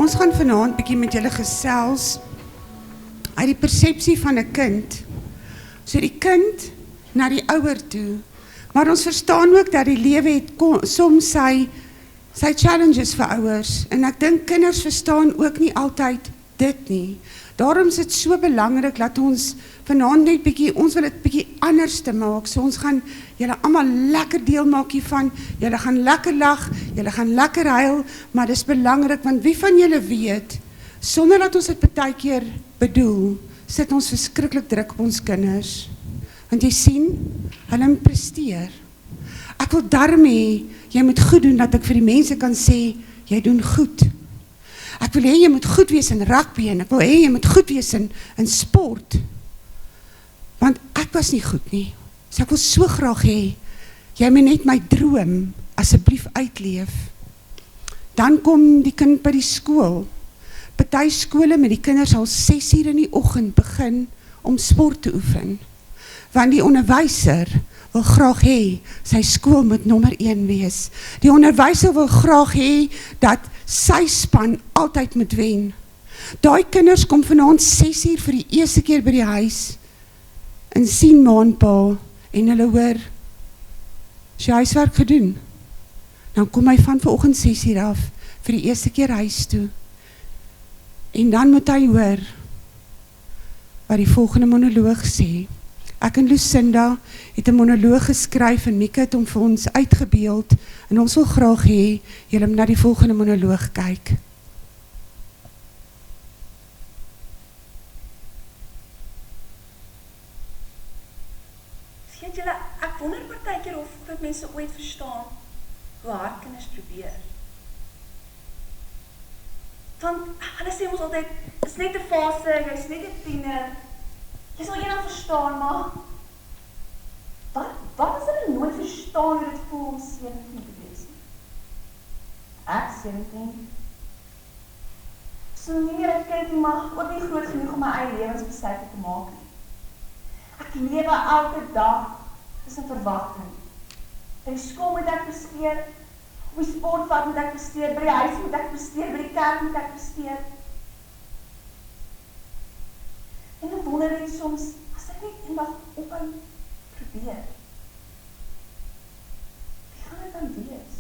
Ons gaan vanaand bietjie met julle gesels uit die persepsie van 'n kind. So die kind na die ouer toe. Maar ons verstaan ook dat die lewe het soms sy challenges vir ouers. En ek dink kinders verstaan ook nie altyd dit nie. Daarom is dit so belangrik dat ons vanaand net bietjie, ons wil dit bietjie anders te maak. So ons gaan julle almal lekker deel maak hiervan. Julle gaan lekker lag, julle gaan lekker huil, maar dis belangrik want wie van julle weet, sonder dat ons dit baie keer bedoel, sit ons verskriklik druk op ons kinders. Want jy sien, hulle presteer. Ek wil daarmee, jy moet goed doen, dat ek vir die mense kan sê, jy doen goed. Ek wil hê jy moet goed wees in rugby, en ek wil hê jy moet goed wees in sport. Want ek was nie goed nie. So ek wil so graag hê, jy moet net my droom, asseblief uitleef. Dan kom die kind by die skool. Party skole met die kinders al 6 uur in die oggend begin om sport te oefen. Want die onderwyser wil graag hê, sy skool moet nommer 1 wees. Die onderwyser wil graag hê, dat sy span altyd moet wen. Daai kinders kom vanaand 6 uur vir die eerste keer by die huis, en sien ma en pa, en hulle hoor, as jy huiswerk gedoen, dan kom hy van vanoggend 6 uur af, vir die eerste keer huis toe. En dan moet hy hoor, wat die volgende monoloog sê. Ek en Lucinda het 'n monoloog geskryf en Mieke het hom vir ons uitgebeeld en ons wil graag hê julle moet na die volgende monoloog kyk. Sien julle, ek wonder partykeer of dat mense ooit verstaan hoe hard kinders probeer. Want hulle sê ons altyd, dis net 'n fase, jy's net 'n tiener. Jy sal eendag verstaan, maar wat as hulle nooit verstaan hoe dit voel om 17 te wees? Ek 17. So nie meer 'n kind nie, maar ook nie groot genoeg om my eie lewensbesluite te maak nie. Ek lewe elke dag tussen verwagting. By die skool moet ek presteer, op die sportveld moet ek presteer, by die huis moet ek presteer, by die kerk moet ek presteer. En ek wonder net soms, as ek net eendag ophou probeer, wie gaan dit dan wees?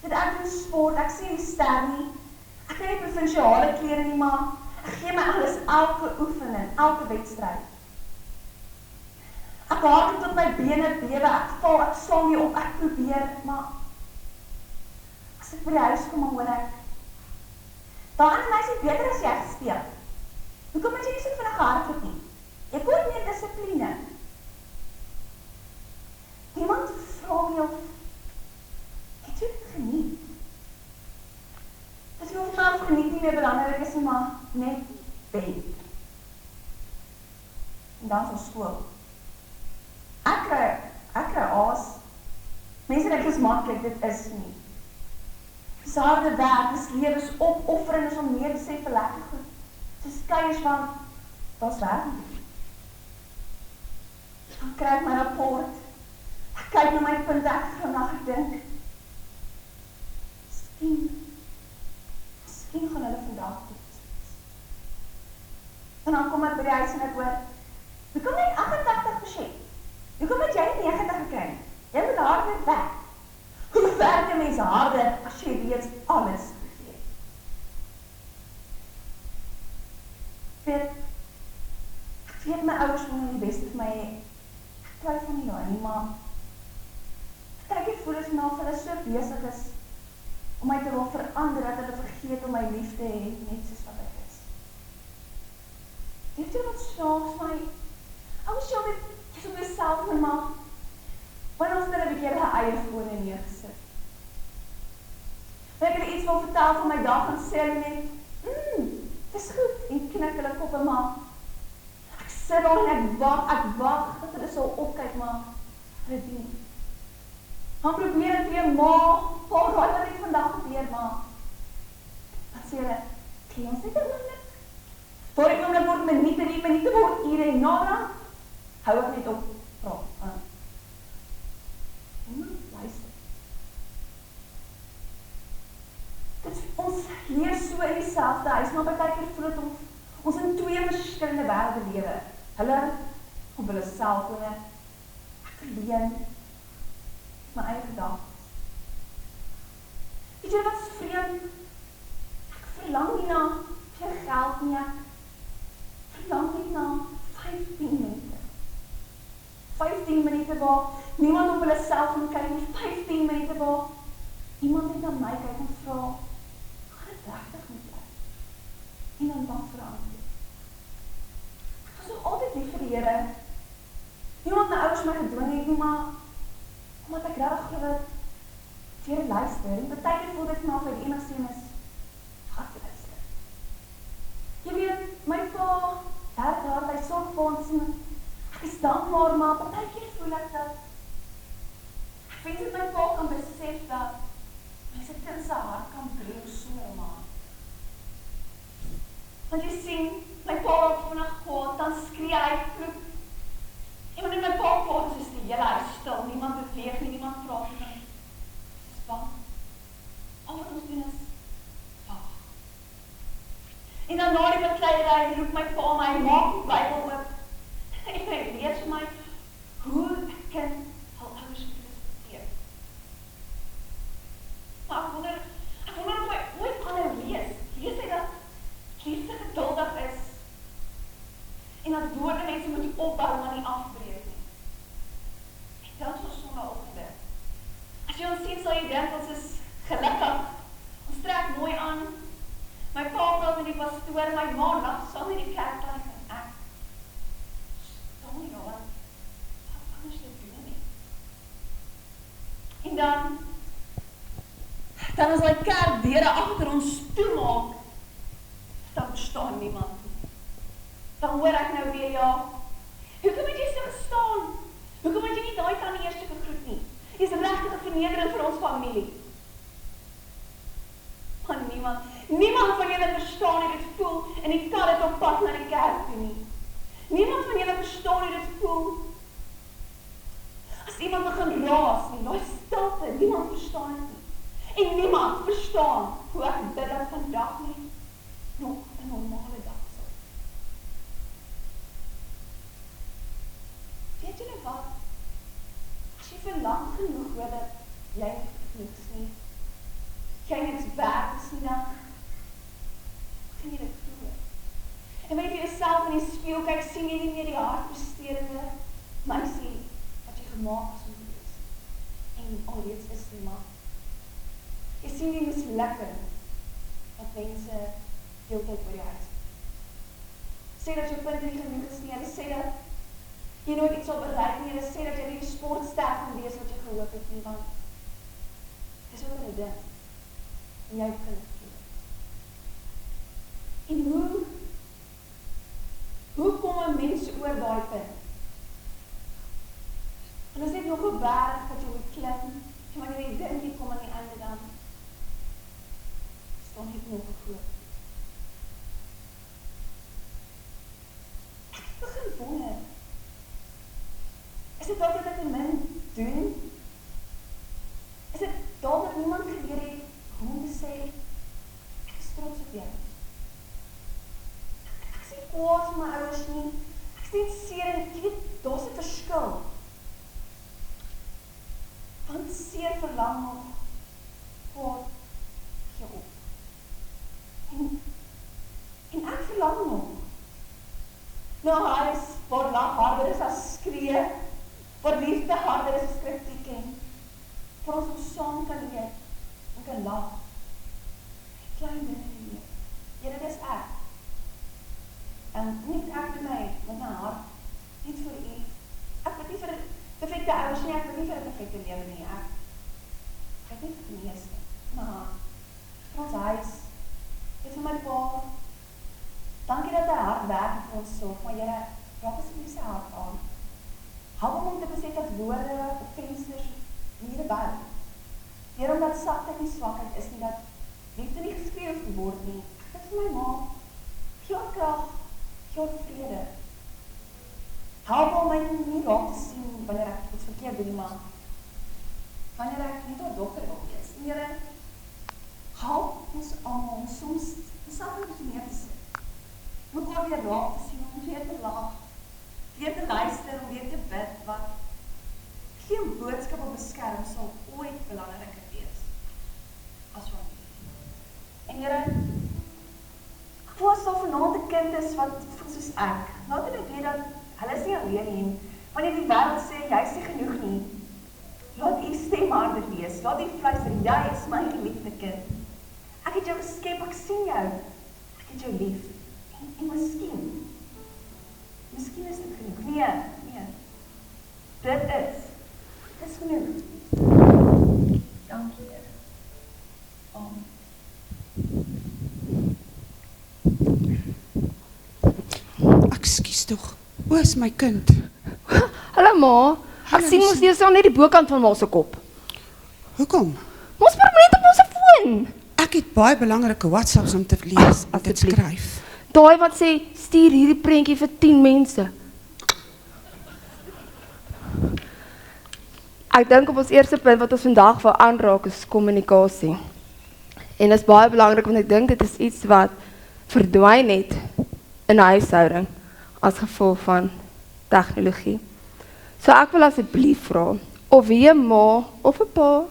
Dit ek doen sport, ek sien die ster nie, ek het nie provinsiale klere nie, maar ek gee my alles elke oefening, elke wedstryd. Ek haak tot my bene bewe, ek val, ek slaan nie op, ek probeer, maar as ek by die huis kom, hoor ek, daar is meisie beter as jy gespeel. Hoekom het jy nie so vinnig gehardloop nie? Ek hoor meer dissipline. Iemand vra my of het jy dit geniet? As jy of my geniet nie meer belangrik is, maar net bed. En dan so skool. Ek kry aas. Mense dink dit is maklik, dit is nie. Dis harde werk, dis lewe, is opoffering, is om meer te sê vir lekker goed. Dis skeiers van, daar's werk nie. Dan kry ek my rapport, ek kyk na my punte, ek vandag gedink, miskien gaan hulle vandag toets. En dan kom ek by die huis en ek hoor, hoekom net 88%? Hoekom het jy nie 90 gekry? Jy moet harder werk. Hoe werk 'n mens harder as jy reeds alles gegee het? Ek weet my ouers wil die beste vir my hê. Ek twyfel nie daarin, maar ek voel as my hulle so besig is om my te wil verander dat hulle vergeet om my lief te hê, net soos wat ek is. Weet jy wat snaaks my? Ouers sê altyd, jy's op jouself, my ma. Want ons het 'n bietjie hulle eie fone neergesit. Ek het iets wil vertel van my dag en sê hulle net, dis goed, en knik hulle koppe, maar ek sit al en ek wag, dat hulle sal opkyk, maar hulle doen. Dan probeer ek weer, pa, raai wat het vandag gebeur, maar wat sê hulle, kry ons net 'n oomblik? Voor ek oomblik word minute word ure, en na hou ek net op, praat. Luister. ons leef so in dieselfde huis, maar partykeer voel dit of ons in twee verskillende wêrelde lewe. Hulle op hulle selfone, ek alleen, my eie gedagtes. Weet jy wat is vreemd? Ek verlang nie na veel geld nie, ek verlang nie na 15 minute. 15 minute waar niemand op hulle selfoon kyk nie, 15 minute waar iemand net na my kyk en vra, gaan dit regtig met jou? En dan verander. Ek was nog altyd lief vir die Here. Niemand my ouers my gedwing het nie, maar omdat ek regtig glo dat die Here luister. En partykeer voel dit maar of hy die enigste een is wat luister. Jy weet, my pa, werk hard, hy sorg vir ons en ek is dankbaar, maar partykeer voel ek dat ek wens dat my pa kan besef dat mense kind se hart kan breek sonder maar. Want jy sien, my pa raak vinnig kwaad, dan skree hy, vloek. En wanneer my pa kwaad is, die hele huis stil, niemand beweeg nie, niemand praat nie. Dit is bang. Al wat ons doen is wag. En dan na die bakleierij roep my pa my, maak die Bybel oop. En hy lees vir my hoe 'n kind hul ouers moet respekteer. Maar ek wonder of hy ooit aanhou lees. Lees hy dat liefde geduldig is en dat woorde mense moet opbou, maar nie afbreek nie. En dit was sommer opgedink. As jy ons sien, sal jy dink ons is gelukkig. Ons trek mooi aan. My pa praat met die pastoor, my ma lag saam in die kerk en ek staan nie daar, wat anders te doen nie. En dan as die kerkdeure agter ons toemaak, dan verstaan niemand nie. Dan hoor ek nou weer, ja, hoekom het jy so gestaan? Hoekom het jy nie daai tannie eers gegroet nie? Dis regtig 'n vernedering vir ons familie. Maar niemand van julle verstaan hoe dit voel en die kar het op pad na die kerk toe nie. Niemand van julle verstaan hoe dit voel as iemand begin raas nie, daai stilte, niemand verstaan dit nie. En niemand verstaan hoe ek bid dat vandag nie nog 'n normale dag sal. Weet julle wat? As jy verlang genoeg hoor dat jy niks nie, jy niks werd is nie, dan begin jy dit glo. En wanneer jy jouself in die spieël kyk, sien jy nie meer die hartbesterende meisie wat jy gemaak is om te wees. En alreeds is nie, maar jy sien die mislukking wat mense deeltyd oor die huis. Sê dat jou punte nie genoeg is nie, hulle sê dat jy nooit iets sal bereik nie, hulle sê dat jy nie die sportster kan wees wat jy gehoop het nie, want dis wat hulle dink. En jy begin het glo. En hoe kom 'n mens oor daai punt? En is net nog 'n berg wat jy moet klim, en wanneer jy dink jy kom aan die einde dan, staan jy nog 'n groot. Ek begin wonder, is dit dalk dat ek te min doen? Is dit dalk dat niemand geleer het hoe om te sê, ek is trots op jou. Ek is nie kwaad vir my ouers nie, ek is nie seer en jy weet, daar's 'n verskil. Want seer verlang nog kwaad jou op. En ek verlang nog na 'n huis waar lag harder is as skree, waar liefde harder is as kritiek en waar ons saam kan eet en kan lag. Klein dinge in die lewe. Here, dis ek. En nie ek met my hart, niet vir u. Ek bid nie vir perfekte ouers nie, ek bid nie vir 'n perfekte lewe nie. Ek bid nie vir die meeste. Maar vir ons huis, vir my pa, dankie dat hy hard werk vir ons sorg, maar Here, raak asseblief sy hart aan. Help hom om te besef dat woorde, offensers, nie die bou. Here, omdat sagtheid nie swakheid is nie, dat liefde nie geskreeu hoef te word nie. Ek bid vir my ma, gee haar krag, gee haar vrede. Help om my nie raak te sien wanneer ek iets verkeerd doen, maar wanneer ek nie haar dokter wil wees. Here, help ons almal soms self net so neer te sit. Mekaar weer raak te sien, om weer te lag, weer te luister, om weer te bid, wat geen boodskap op 'n skerm sal ooit belangriker wees as familie. En Here, ek voel asof vanaand 'n kind is wat voel soos ek. Laat hulle weet dat hulle is nie alleen nie. Wanneer die wêreld sê jy is nie genoeg nie, laat u stem harder wees. Laat u fluister, jy is my geliefde kind. Ek het jou geskep, ek sien jou. Ek het jou lief. En miskien is dit genoeg. Nee. Dit is genoeg. Dankie, Here. Amen. Ekskuus tog. O, is my kind. Hallo ma, ek sien mos jy staan net die bokant van ma se kop. Hoekom? Ons permanent op ons foon. Ek het baie belangrike WhatsApps om te lees en te asseblief. skryf. Daai wat sê stuur hierdie prentjie vir 10 mense. Ek dink op ons eerste punt wat ons vandag wil aanraak is kommunikasie. En dit is baie belangrik want ek dink dit is iets wat verdwyn het in 'n huishouding as gevolg van tegnologie. So ek wil asseblief vra of jy 'n ma of 'n pa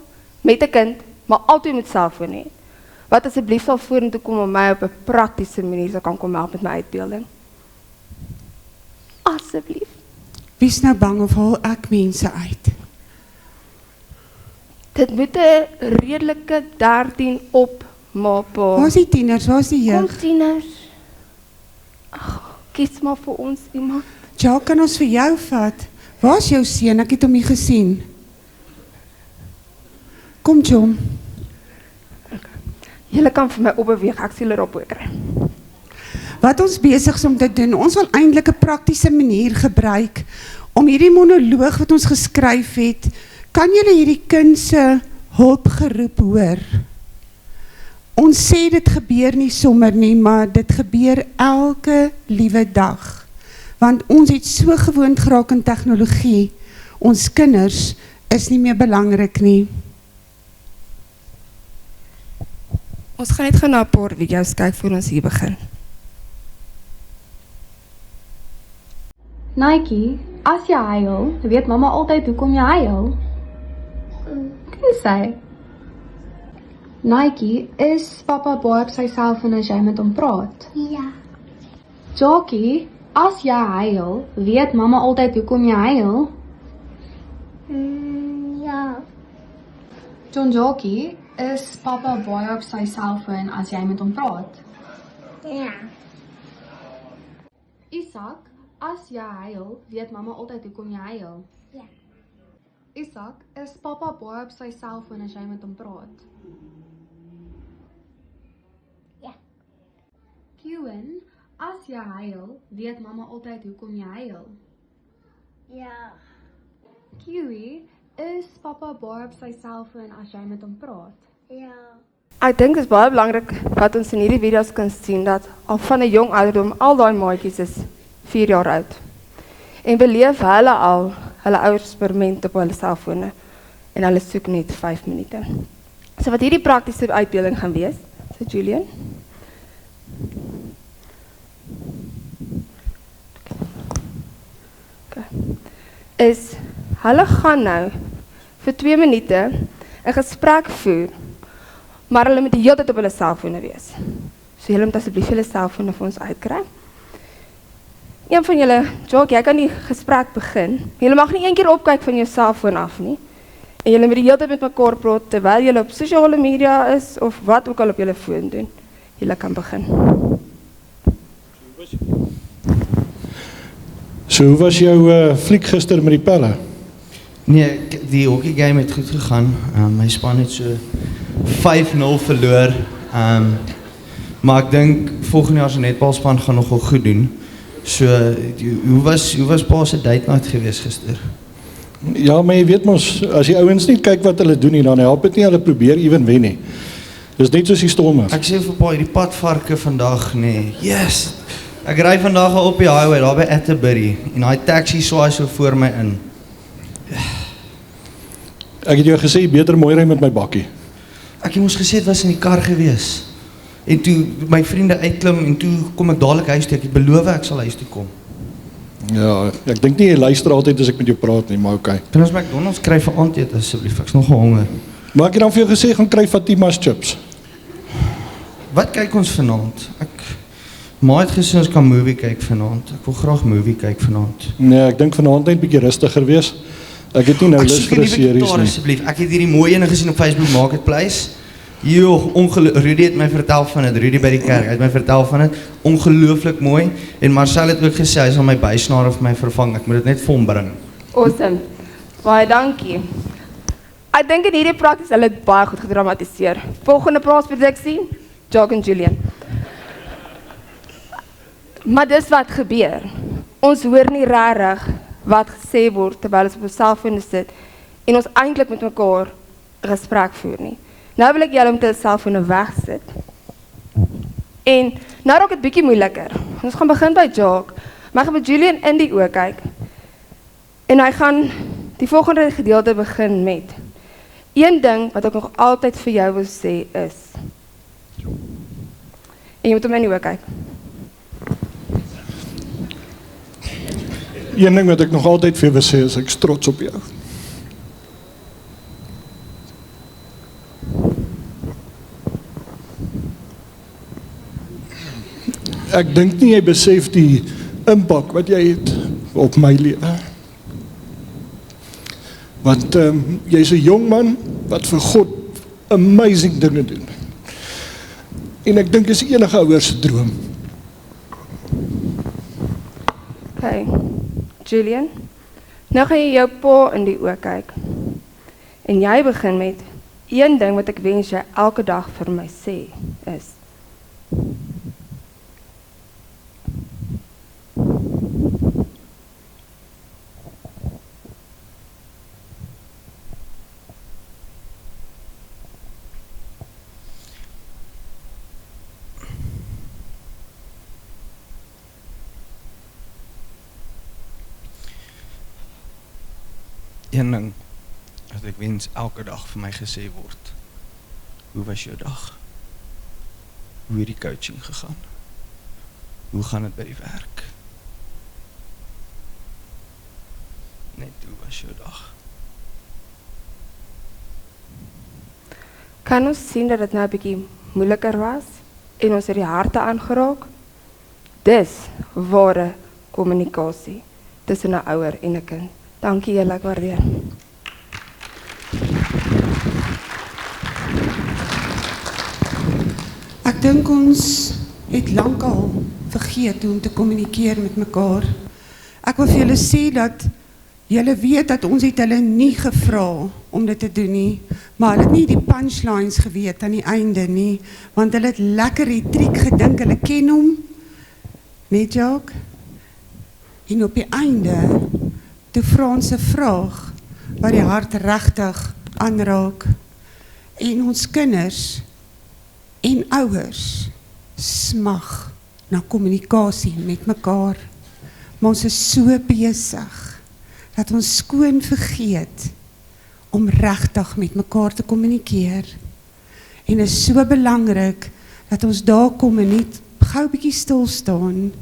met 'n kind, maar altyd met selfoon hê, wat asseblief sal vorentoe kom om my op 'n praktiese manier sal kan kom help met my uitbeelding. Asseblief. Wie's nou bang of haal ek mense uit? Dit moet 'n redelike 13 op ma pa. Waar is die tieners? Waar is die Kom jeug? tieners. Ag, kies maar vir ons iemand. Ja, kan ons vir jou vat? Waar is jou seun? Ek het hom nie gesien. Kom, John. Julle kan vir my opbeweeg, ek sal hulle op kry. Wat ons besig is om te doen, ons wil eintlik 'n praktiese manier gebruik om hierdie monoloog wat ons geskryf het, kan julle hierdie kind se hulpgeroep hoor? Ons sê dit gebeur nie sommer nie, maar dit gebeur elke liewe dag. Want ons het so gewoond geraak aan tegnologie, ons kinders is nie meer belangrik nie. Ons gaan net gou na 'n paar video's kyk voor ons hier begin. Nike, as jy huil, weet mamma altyd hoekom jy huil. Kan sê. Nike, is papa baie op sy selfoon as jy met hom praat? Ja. Jockey, as jy huil, weet mamma altyd hoekom jy huil? Ja. John Jockey, is papa baie op sy selfoon as jy met hom praat? Ja. Isak, as jy huil, weet mamma altyd hoekom jy huil? Ja. Isak, is papa baie op sy selfoon as jy met hom praat? Ja. Kewen, as jy huil, weet mamma altyd hoekom jy huil? Ja. Kiwi, is papa baie op sy selfoon as jy met hom praat? Ja. Ek dink dit is baie belangrik wat ons in hierdie video's kan sien dat al van 'n jong ouderdom al daai maatjies is 4 jaar oud. En beleef hulle al hulle ouers permanent op hulle selfone en hulle soek net 5 minute. So wat hierdie praktiese uitbeelding gaan wees, so Julian. Okay. Is hulle gaan nou vir 2 minute 'n gesprek voer, maar hulle moet die hele tyd op hulle selfone wees. So julle moet asseblief julle selfone vir ons uitkry. Een van julle, Jock, jy kan die gesprek begin. Julle mag nie een keer opkyk van jou selfoon af nie. En julle moet die hele tyd met mekaar praat terwyl julle op sosiale media is of wat ook al op julle foon doen. Julle kan begin. So hoe was jou fliek gister met die pelle? Nee, die hockey game het goed gegaan. My span het so 5-0 verloor. Maar ek dink volgende jaar se netbalspan gaan nogal goed doen. So hoe was pa se date night geweest gister? Ja, maar jy weet mos, as die ouens nie kyk wat hulle doen nie, dan help dit nie hulle probeer ewen wen nie. Dis net soos die Stormers. Ek sê vir pa, hierdie padvarke vandag, nee. Yes. Ek ry vandag al op die highway daar by Atterbury en daai taxi swaai so voor my in. Ek het jou gesê beter mooi ry met my bakkie. Ek het mos gesê het was in die kar gewees. En toe my vriende uitklim en toe kom ek dadelik huis toe. Ek beloof ek sal huis toe kom. Ja, ek dink nie jy luister altyd as ek met jou praat nie, maar okay. Kan ons McDonald's kry vir aandete asseblief? Ek's nog honger. Maar ek het dan vir jou gesê, gaan kry Fatima's chips. Wat kyk ons vanaand? Ma het gesê ons kan movie kyk vanaand. Ek wil graag movie kyk vanaand. Nee, ek dink vanaand net 'n bietjie rustiger wees. Ek het nie nou lus vir 'n series nie. Asseblief. Ek het hierdie mooi ene gesien op Facebook Marketplace. Rudy het my vertel van dit, Rudy by die kerk, hy het my vertel van dit, ongelooflik mooi, en Marcel het ook gesê, hy sal my bysnare vir my vervang, ek moet dit net vir hom bring. Awesome. Baie dankie. Ek dink in hierdie prakties hulle het baie goed gedramatiseer. Volgende plaatsproduksie, Jock en Julian. Maar dis wat gebeur. Ons hoor nie regtig wat gesê word terwyl ons op ons selfone sit en ons eintlik met mekaar 'n gesprek voer nie. Nou wil ek julle met julle selfone wegsit. En nou raak dit bietjie moeiliker. Ons gaan begin by Jock, maar ek gaan met Julian in die oë kyk. En hy gaan die volgende gedeelte begin met een ding wat ek nog altyd vir jou wil sê is. En jy moet hom in die oë kyk. Een ding wat ek nog altyd vir jou wil sê is ek is trots op jou. Ek dink nie jy besef die impak wat jy het op my lewe. Want jy's 'n jong man wat vir God amazing dinge doen. En ek dink is enige ouers se droom. Okay. Julian, nou gaan jy jou pa in die oë kyk. En jy begin met een ding wat ek wens jy elke dag vir my sê is. Een ding wat ek wens elke dag vir my gesê word. Hoe was jou dag? Hoe het die coaching gegaan? Hoe gaan dit by die werk? Net hoe was jou dag? Kan ons sien dat dit nou 'n bietjie moeiliker was en ons het die harte aangeraak? Dis ware kommunikasie tussen 'n ouer en 'n kind. Dankie julle, ek waardeer. Ek dink ons het lankal vergeet hoe om te kommunikeer met mekaar. Ek wil vir julle sê dat julle weet dat ons het hulle nie gevra om dit te doen nie, maar hulle het nie die punchlines geweet aan die einde nie, want hulle het lekker die triek gedink, hulle ken hom, net Jock. En op die einde, toe vra ons 'n vraag wat die hart regtig aanraak. En ons kinders en ouers smag na kommunikasie met mekaar. Maar ons is so besig dat ons skoon vergeet om regtig met mekaar te kommunikeer. En dit is so belangrik dat ons daar kom en net gou 'n bietjie stil staan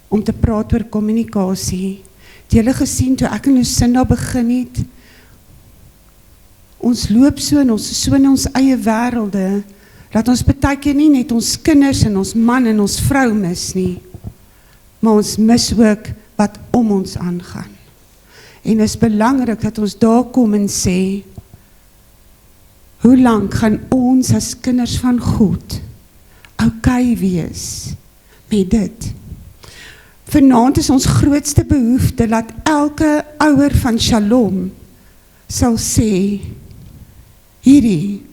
om te praat oor kommunikasie. Het julle gesien toe ek en Lucinda begin het? Ons loop so en ons is so in ons eie wêrelde dat ons baie keer nie net ons kinders en ons man en ons vrou mis nie, maar ons mis ook wat om ons aangaan. En is belangrik dat ons daar kom en sê, hoe lank gaan ons as kinders van God okay wees met dit? Vanaand is ons grootste behoefte dat elke ouer van Shalom sal sê, hierdie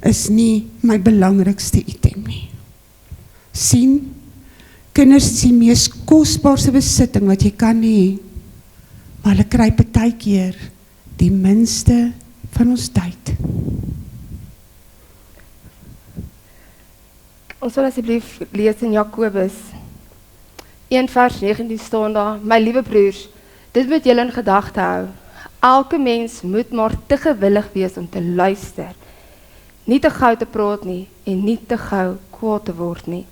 is nie my belangrikste item nie. Sien, kinders is die mees kosbaarste besitting wat jy kan hê, maar hulle kry baie keer die minste van ons tyd. Ons sal asseblief lees in Jakobus 1 vers 19 staan daar, my liewe broers, dit moet julle in gedagte hou. Elke mens moet maar te gewillig wees om te luister. nie te gou te praat nie en nie te gou kwaad te word nie.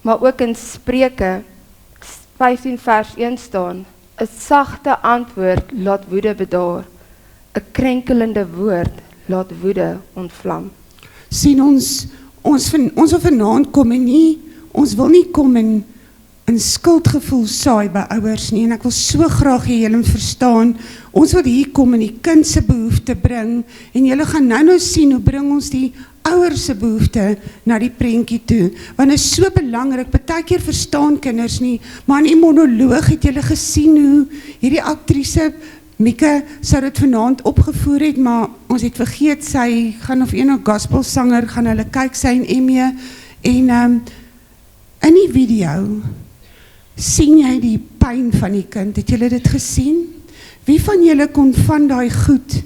Maar ook in Spreuke 15 vers 1 staan, 'n sagte antwoord laat woede bedaar, 'n krenkelende woord laat woede ontvlam. Sien ons wil vanaand kom en nie, ons wil nie kom en in skuldgevoel saai by ouers nie, en ek wil so graag hê julle moet verstaan, ons wil hier kom en die kind se behoefte bring, en julle gaan nou sien hoe bring ons die ouers se behoefte na die prentjie toe, want dit is so belangrik, partykeer verstaan kinders nie, maar in die monoloog het julle gesien hoe hierdie aktrise, Mieke sou dit vanaand opgevoer het, maar ons het vergeet, sy gaan of een gospelsanger, gaan hulle kyk, sy en Emmie, en in die video, sien jy die pyn van die kind, het julle dit gesien? Wie van julle kon van daai goed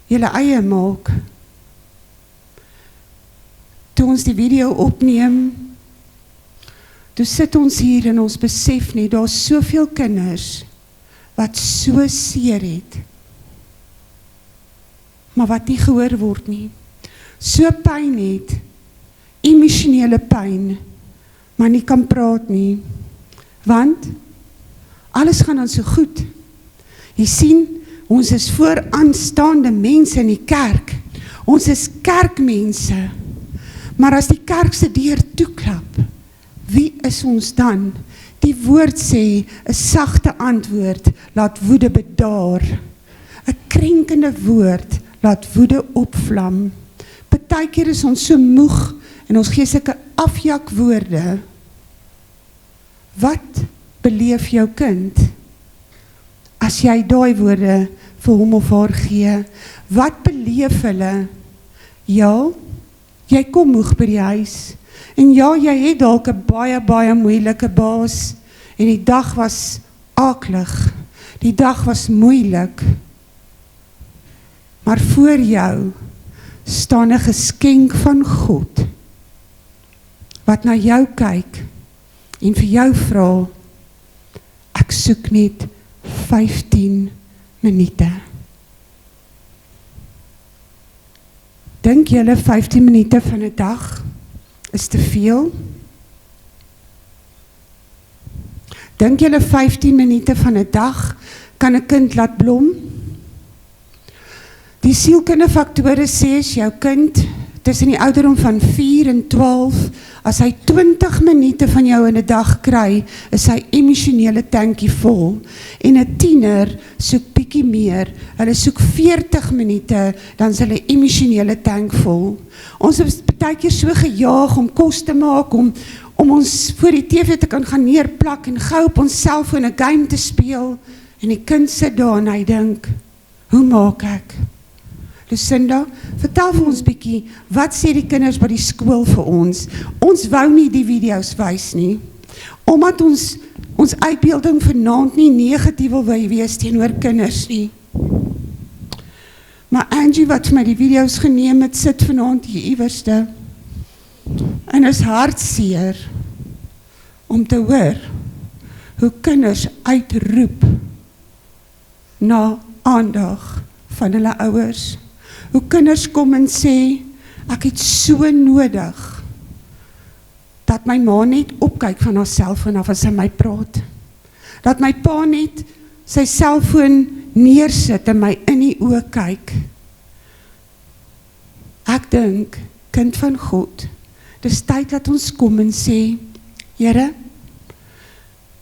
julle eie maak? Toe ons die video opneem, toe sit ons hier en ons besef nie, daar is soveel kinders wat so seer het, maar wat nie gehoor word nie. So pyn het, emosionele pyn, maar nie kan praat nie. Want, alles gaan dan so goed. Jy sien, ons is vooraanstaande mense in die kerk. Ons is kerkmense. Maar as die kerk se deur toeklap, wie is ons dan? Die woord sê, 'n sagte antwoord laat woede bedaar. 'n Krenkende woord laat woede opvlam. Partykeer is ons so moeg en ons gee sulke afjakwoorde. Wat beleef jou kind as jy daai woorde vir hom of haar gee? Wat beleef hulle? Ja, jy kom moeg by die huis. En ja, jy het dalk 'n baie moeilike baas, en die dag was aklig, die dag was moeilik, maar voor jou staan 'n geskenk van God, wat na jou kyk, en vir jou vra, ek soek net 15 minute. Dink julle 15 minute van 'n dag is te veel? Dink julle 15 minute van 'n dag kan 'n kind laat blom? Die sielkundefaktore sê as jou kind tussen die ouderdom van 4 en 12, as hy 20 minute van jou in 'n dag kry, is sy emosionele tankie vol. En 'n tiener soek bietjie meer. Hulle soek 40 minute, dan is hulle emosionele tank vol. Ons is partykeer so gejaag om kos te maak, om ons voor die TV te kan gaan neerplak en gou op ons selfoon 'n game te speel, en die kind sit daar en hy dink, hoe maak ek? Lucinda, vertel vir ons bietjie, wat sê die kinders by die skool vir ons? Ons wou nie die video's wys nie, omdat ons uitbeelding vanaand nie negatief wil wees teenoor kinders nie. Maar Angie, wat vir my die video's geneem het, sit vanaand hier iewerste, en is hartseer om te hoor hoe kinders uitroep na aandag van hulle ouers. Hoe kinders kom en sê, ek het so nodig dat my ma net opkyk van haar selfoon af as sy my praat. Dat my pa net sy selfoon neersit en my in die oë kyk. Ek dink, kind van God, dis tyd dat ons kom en sê, Here,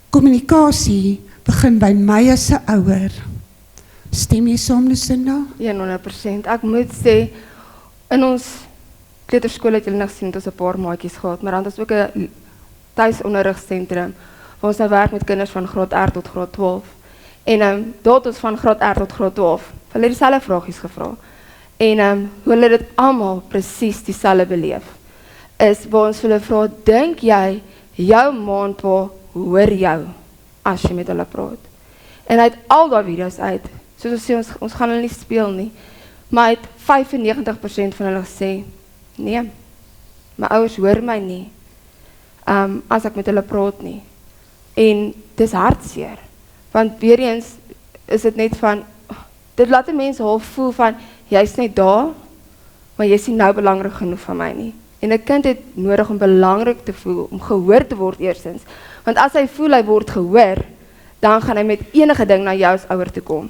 kommunikasie begin by my as 'n ouer. Stem jy saam, Lucinda? 100%. Ek moet sê, in ons kleuterskool het julle nog gesien, het ons 'n paar maatjies gehad, maar dan is ook 'n tuisonderrigsentrum, waar ons nou werk met kinders van graad R tot graad 12. En daar het ons van graad R tot graad 12, hulle het dieselfde vragies gevra. En hoe hulle dit almal presies dieselfde beleef, is waar ons hulle vra, dink jy, jou ma en pa hoor jou, as jy met hulle praat? En uit al die video's uit, soos ons sê, ons gaan hulle nie speel nie, maar uit 95% van hulle gesê, nee, my ouers hoor my nie, as ek met hulle praat nie. En dis hartseer, want weer eens is dit net van, dit laat 'n mens half voel van, jy's net daar, maar jy is nie nou belangrik genoeg vir my nie. En 'n kind het nodig om belangrik te voel, om gehoor te word eerstens. Want as hy voel hy word gehoor, dan gaan hy met enige ding na jou as ouer toe kom.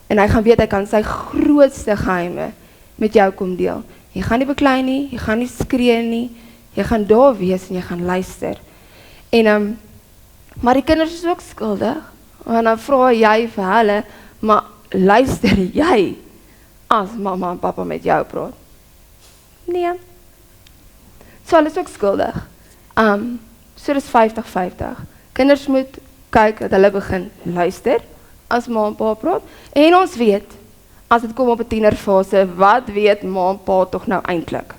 En hy gaan weet hy kan sy grootste geheime met jou kom deel. Jy gaan nie beklei nie, jy gaan nie skree nie, jy gaan daar wees en jy gaan luister. En maar die kinders is ook skuldig, want dan vra jy vir hulle, maar luister jy as mamma en papa met jou praat? Nee. So hulle is ook skuldig. So dis 50-50. Kinders moet kyk dat hulle begin luister as ma en pa praat. En ons weet, as dit kom op 'n tienerfase, wat weet ma en pa tog nou eintlik?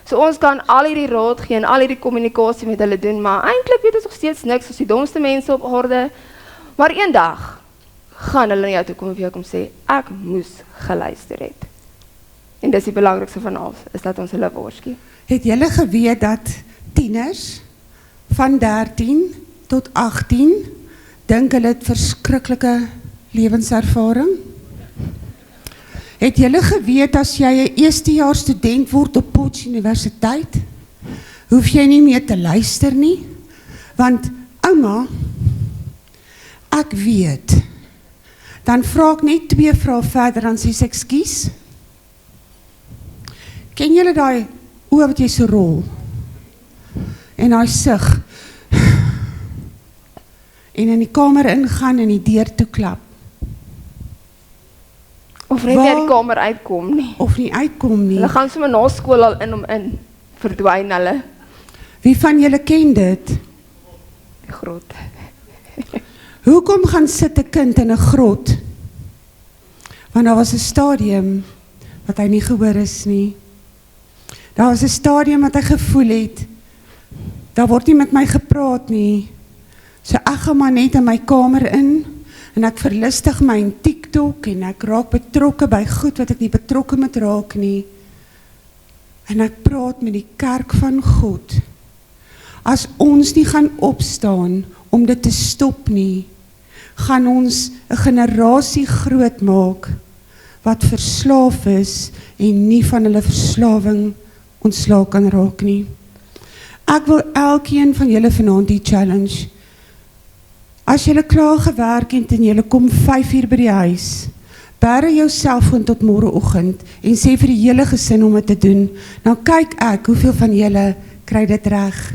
So ons kan al hierdie raad gee en al hierdie kommunikasie met hulle doen, maar eintlik weet ons nog steeds niks, ons die domste mense op aarde. Maar eendag gaan hulle na jou toe kom en vir jou kom sê, ek moes geluister het. En dis die belangrikste van alles, is dat ons hulle waarsku. Het julle geweet dat tieners van 13 tot 18 dink hulle het verskriklike lewenservaring? Het julle geweet as jy 'n eerstejaars student word op Potch Universiteit, hoef jy nie meer te luister nie, want ouma, ek weet, dan vra ek net 2 vrae verder, dan sê ek ekskuus. Ken julle daai oë wat jy so rol? En daai sug. En in die kamer ingaan en die deur toeklap. Of net nie uit die kamer uitkom nie. Of nie uitkom nie. Hulle gaan sommer na skool al in om in. Verdwyn hulle. Wie van julle ken dit? Die grot. Hoekom gaan sit 'n kind in 'n grot? Want daar was 'n stadium wat hy nie gehoor is nie. Daar was 'n stadium wat hy gevoel het, daar word nie met my gepraat nie. So ek gaan maar net in my kamer in, en ek verlustig my in TikTok, en ek raak betrokke by goed wat ek nie betrokke moet raak nie. En ek praat met die kerk van God. As ons nie gaan opstaan om dit te stop nie, gaan ons 'n generasie groot maak wat verslaaf is en nie van hulle verslawing ontslae kan raak nie. Ek wil elkeen van julle vanaand die challenge. As julle klaar gewerk het en julle kom 5 uur by die huis, bære jou selfoon tot môreoggend en sê vir die hele gesin om dit te doen. Nou kyk ek hoeveel van julle kry dit reg.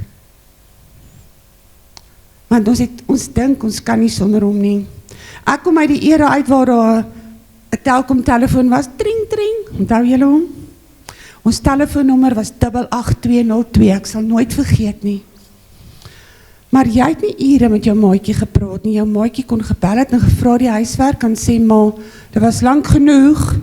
Want ons dink ons kan nie sonder hom nie. Ek kom uit die era uit waar daar 'n Telkom telefoon was, tring tring, onthou julle hom? Ons telefoonnommer was 88202, ek sal nooit vergeet nie. Maar jy het nie ure met jou maatjie gepraat nie, jou maatjie kon gebel het en gevra die huiswerk en sê, maar dit was lank genoeg.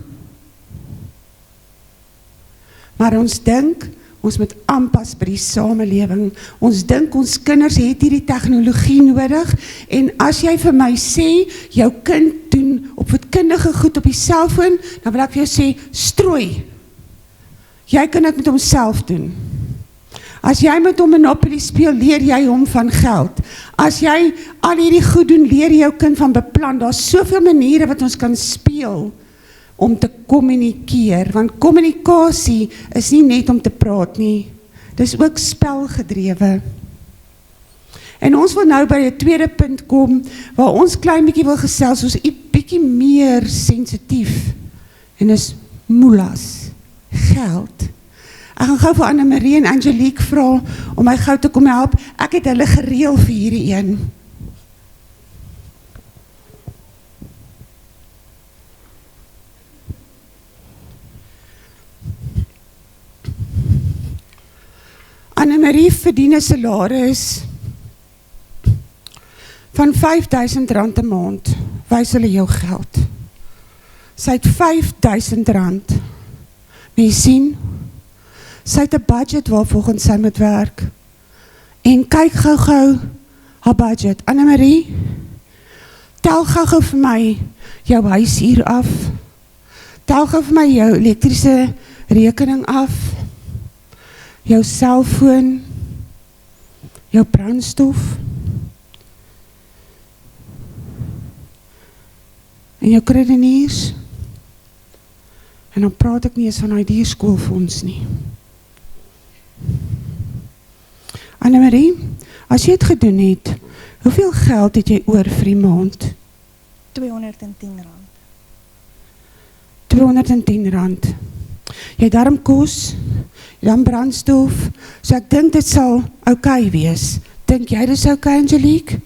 Maar ons dink, ons moet aanpas by die samelewing. Ons dink ons kinders het hierdie tegnologie nodig, en as jy vir my sê, jou kind doen opvoedkundige goed op die selfoon, dan wil ek vir jou sê, strooi. Jy kan dit met homself doen. As jy met hom Monopoly speel, leer jy hom van geld. As jy al hierdie goed doen, leer jy jou kind van beplan. Daar's soveel maniere wat ons kan speel om te kommunikeer, want kommunikasie is nie net om te praat nie. Dis ook spelgedrewe. En ons wil nou by 'n tweede punt kom, waar ons klein bietjie wil gesels, ons is bietjie meer sensitief, en is moelas, geld. Ek gaan gou vir Anne-Marie en Angelique vra om my gou te kom help. Ek het hulle gereël vir hierdie een. Anne-Marie verdien 'n salaris van R5.000 'n maand. Wys hulle jou geld. Sy het R5.000. Wie sien? Sy het 'n budget waarvolgens sy moet werk. En kyk gou haar budget. Anne-Marie, tel gou vir my jou huisuur af. Tel gou vir my jou elektriese rekening af. Jou selfoon, jou brandstof en jou kruideniers En dan praat ek nie eens van die dierskoolfonds nie. Annemarie, as jy het gedoen het, hoeveel geld het jy oor vir die maand? R210. R210. Jy het daarom kos, jy dan brandstof, so ek dink dit sal oukei wees. Dink jy dis oukei, Angelique?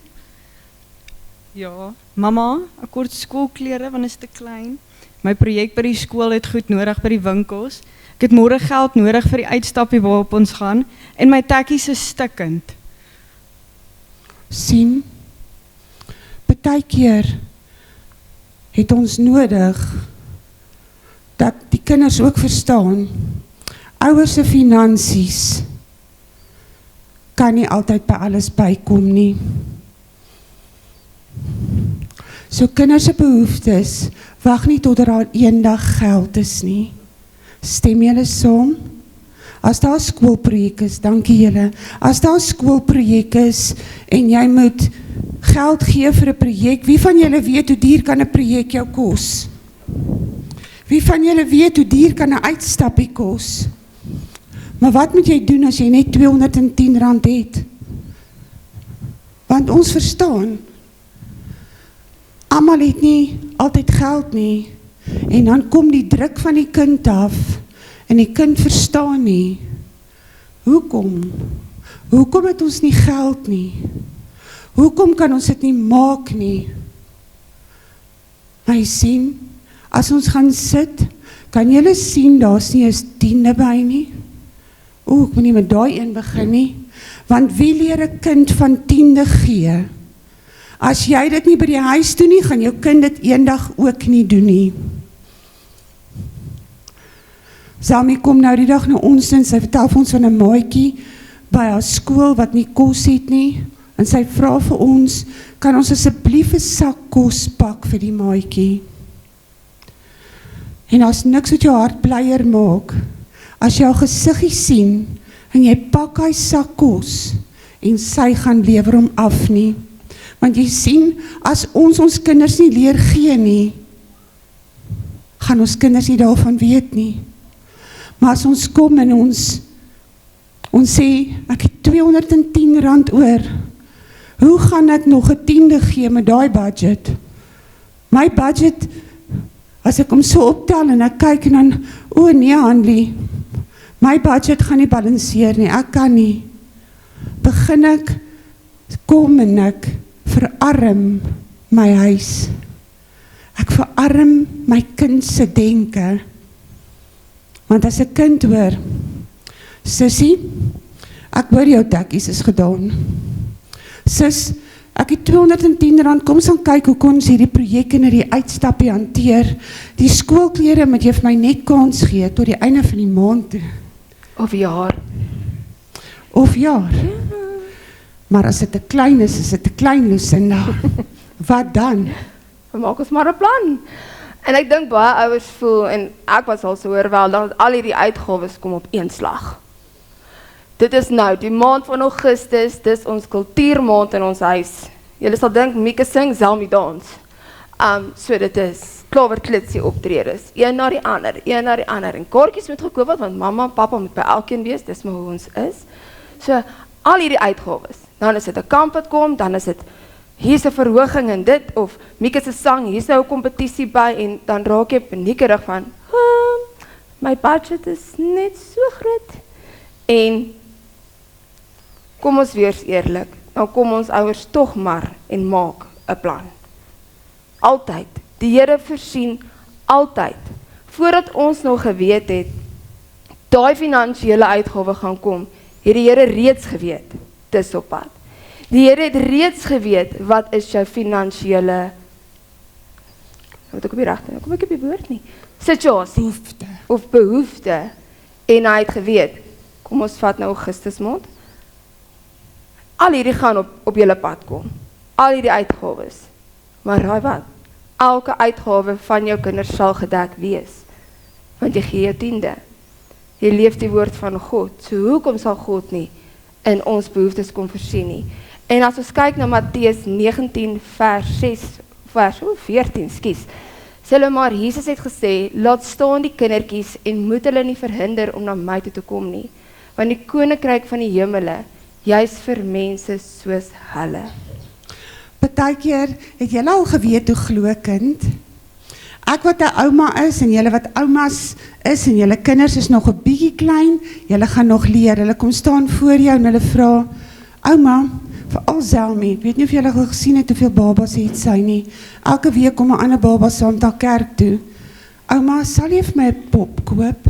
Ja, mama, ek kort skoolklere want is te klein. My projek by die skool het goed nodig by die winkels. Ek het môre geld nodig vir die uitstappie waarop ons gaan en my tekkies is stikkend. Sien, partykeer het ons nodig dat die kinders ook verstaan, ouers se finansies kan nie altyd by alles bykom nie. So kinders se behoeftes, wag nie tot daar eendag geld is nie. Stem julle saam? As daar skoolprojek is, dankie julle, as daar skoolprojek is en jy moet geld gee vir 'n projek, wie van julle weet hoe duur kan 'n projek jou kos? Wie van julle weet hoe duur kan 'n uitstappie kos? Maar wat moet jy doen as jy net R210 het? Want ons verstaan, almal het nie altyd geld nie, en dan kom die druk van die kind af, en die kind verstaan nie, hoekom? Hoekom het ons nie geld nie? Hoekom kan ons dit nie maak nie? Maar jy sien, as ons gaan sit, kan julle sien, daar's nie eens 10 by nie. Ek moet nie met daai een begin nie, want wie leer 'n kind van 10 gee? As jy dit nie by die huis doen nie, gaan jou kind dit eendag ook nie doen nie. Sammy kom nou die dag na ons en sy vertel vir ons van 'n maatjie by haar skool wat nie kos het nie, en sy vra vir ons, kan ons asseblief 'n sak kos pak vir die maatjie? En as niks wat jou hart blyer maak, as jy jou gesiggie sien, en jy pak hy sak kos, en sy gaan lewer hom af nie. Want jy sien, as ons kinders nie leer gee nie, gaan ons kinders nie daarvan weet nie. Maar as ons kom en ons sê, ek het R210 oor, hoe gaan ek nog 'n 10de gee met daai budget? My budget, as ek hom so optel en ek kyk en dan, nee Hanlie, my budget gaan nie balanseer nie, ek kan nie. Begin ek, kom en ek verarm my huis. Ek verarm my kind se denke. Want as 'n kind hoor, sussie, ek hoor jou tekkies is gedaan. Sis, ek het R210, kom ons gaan kyk hoe kon ons hierdie projek en hierdie uitstappie hanteer. Die skoolklere moet jy vir my net kans gee tot die einde van die maand. Of jaar. Of jaar. Maar as dit te klein is dit te klein, Lucinda. Wat dan? We maak ons maar 'n plan. En ek dink baie ouers voel, en ek was al so oorweldig, dat al hierdie uitgawes kom op een slag. Dit is nou, die maand van Augustus, dis ons kultuurmaand in ons huis. Julle sal dink, Mieke sing, Zelmi dans. So dit is, klawerklitsie optredes, een na die ander, en kaartjies moet gekoop word, want mama en papa moet by elkeen wees, dis maar hoe ons is. So, al hierdie uitgawes, dan is dit 'n kamp wat kom, dan is dit, hier's 'n verhoging in dit, of Mieke se sang, hier's nou 'n kompetisie by, en dan raak jy paniekerig van, my budget is net so groot. En, kom ons wees eerlik, nou kom ons ouers tog maar en maak 'n plan. Altyd, die Here voorsien altyd. Voordat ons nog geweet het, daai finansiële uitgawe gaan kom, het die Here reeds geweet, dis op pad. Die Here het reeds geweet, wat is jou finansiële, wat ek op die regte, kom ek op die woord nie, situasie, Behoefte. of behoefte, en hy het geweet, kom ons vat nou Augustus maand, al hierdie gaan op julle pad kom, al hierdie uitgawes, maar raai wat, elke uitgawe van jou kinders sal gedek wees, want jy gee jou 10de, jy leef die woord van God, so hoekom sal God nie in ons behoeftes kon voorsien nie? En as ons kyk na Matteus 19 vers 14, Sê hulle maar, Jesus het gesê, laat staan die kindertjies en moet hulle nie verhinder om na my toe te kom nie, want die koninkryk van die hemele, juis vir mense soos hulle. Partykeer het julle al geweet hoe glo kind? Ek wat 'n ouma is en julle wat oumas is en julle kinders is nog 'n bietjie klein, julle gaan nog leer. Hulle kom staan voor jou en hulle vra, ouma, veral Selmy, ek weet nie of julle al gesien het hoeveel babas het sy nie. Elke week kom 'n ander baba saam na kerk toe. Ouma, sal jy vir my 'n pop koop?